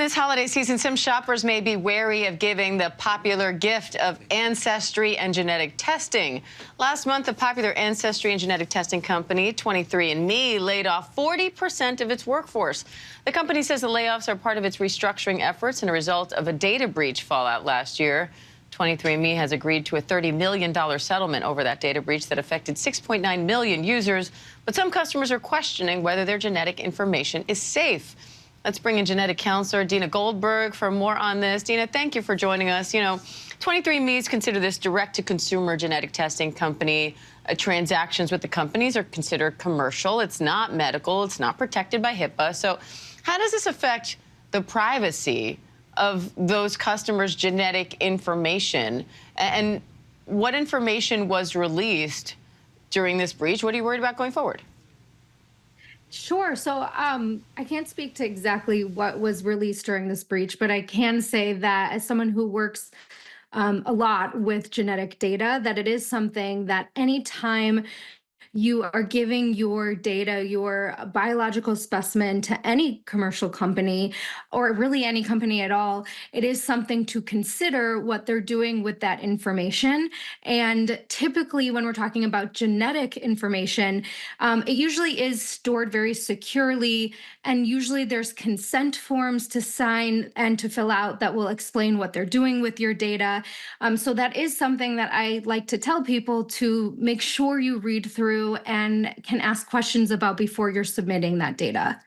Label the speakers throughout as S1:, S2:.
S1: This holiday season, some shoppers may be wary of giving the popular gift of ancestry and genetic testing. Last month, the popular ancestry and genetic testing company, 23andMe, laid off 40% of its workforce. The company says the layoffs are part of its restructuring efforts and a result of a data breach fallout last year. 23andMe has agreed to a $30 million settlement over that data breach that affected 6.9 million users, but some customers are questioning whether their genetic information is safe. Let's bring in genetic counselor Dena Goldberg for more on this. Dena, thank you for joining us. You know, 23andMe's consider this direct-to-consumer genetic testing company. Transactions with the companies are considered commercial. It's not medical. It's not protected by HIPAA. So how does this affect the privacy of those customers' genetic information? And what information was released during this breach? What are you worried about going forward?
S2: Sure. So I can't speak to exactly what was released during this breach, but I can say that as someone who works a lot with genetic data, that it is something that anytime you are giving your data, your biological specimen to any commercial company, or really any company at all, it is something to consider what they're doing with that information. And typically when we're talking about genetic information, it usually is stored very securely. And usually there's consent forms to sign and to fill out that will explain what they're doing with your data. So that is something that I like to tell people to make sure you read through and can ask questions about before you're submitting that data.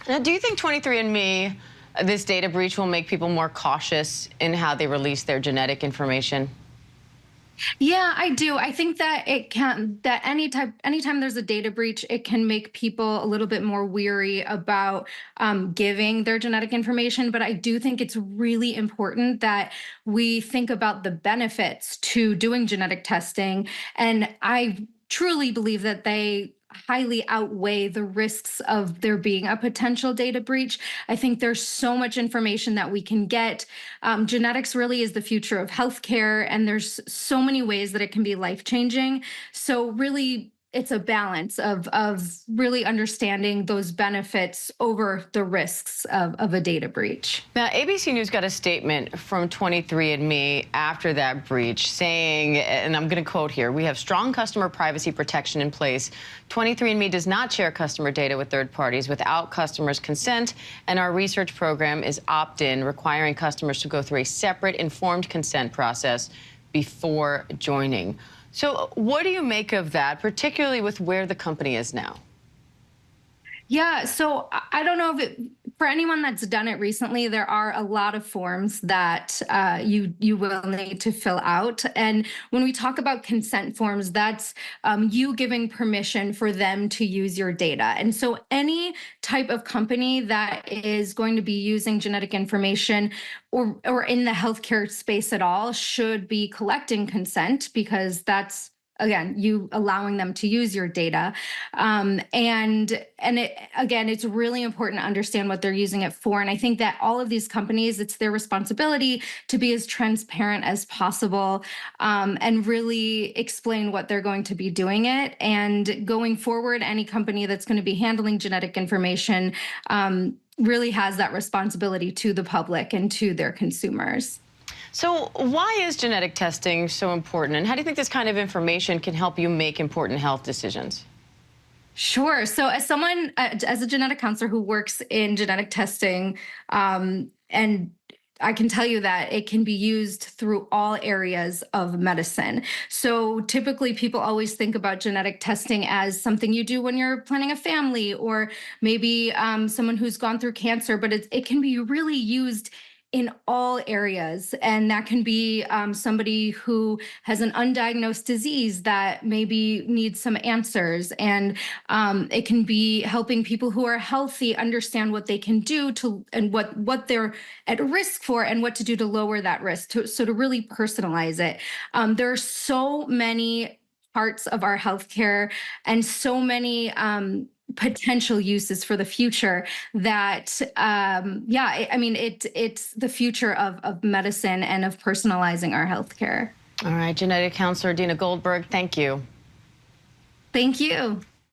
S1: Now, do you think 23andMe, this data breach, will make people more cautious in how they release their genetic information?
S2: Yeah, I do. I think that it can, that anytime there's a data breach, it can make people a little bit more weary about giving their genetic information. But I do think it's really important that we think about the benefits to doing genetic testing. And I truly believe that they highly outweigh the risks of there being a potential data breach. I think there's so much information that we can get. Genetics really is the future of healthcare, and there's so many ways that it can be life-changing. So really, it's a balance of really understanding those benefits over the risks of a data breach.
S1: Now, ABC News got a statement from 23andMe after that breach saying, and I'm going to quote here, "We have strong customer privacy protection in place. 23andMe does not share customer data with third parties without customers' consent, and our research program is opt-in, requiring customers to go through a separate informed consent process before joining." So what do you make of that, particularly with where the company is now?
S2: Yeah, so I don't know if for anyone that's done it recently, there are a lot of forms that you will need to fill out. And when we talk about consent forms, that's you giving permission for them to use your data. And so any type of company that is going to be using genetic information or in the healthcare space at all should be collecting consent, because that's, again, you allowing them to use your data. It's really important to understand what they're using it for. And I think that all of these companies, it's their responsibility to be as transparent as possible and really explain what they're going to be doing it. And going forward, any company that's going to be handling genetic information really has that responsibility to the public and to their consumers.
S1: So why is genetic testing so important, and how do you think this kind of information can help you make important health decisions?
S2: Sure. So as someone, as a genetic counselor who works in genetic testing, and I can tell you that it can be used through all areas of medicine. So typically people always think about genetic testing as something you do when you're planning a family, or maybe someone who's gone through cancer, but it can be really used in all areas. And that can be somebody who has an undiagnosed disease that maybe needs some answers. And it can be helping people who are healthy understand what they can do and what they're at risk for and what to do to lower that risk, so to really personalize it. There are so many parts of our healthcare and so many potential uses for the future that it's the future of medicine and of personalizing our healthcare.
S1: All right, genetic counselor Dena Goldberg, thank you.
S2: Thank you.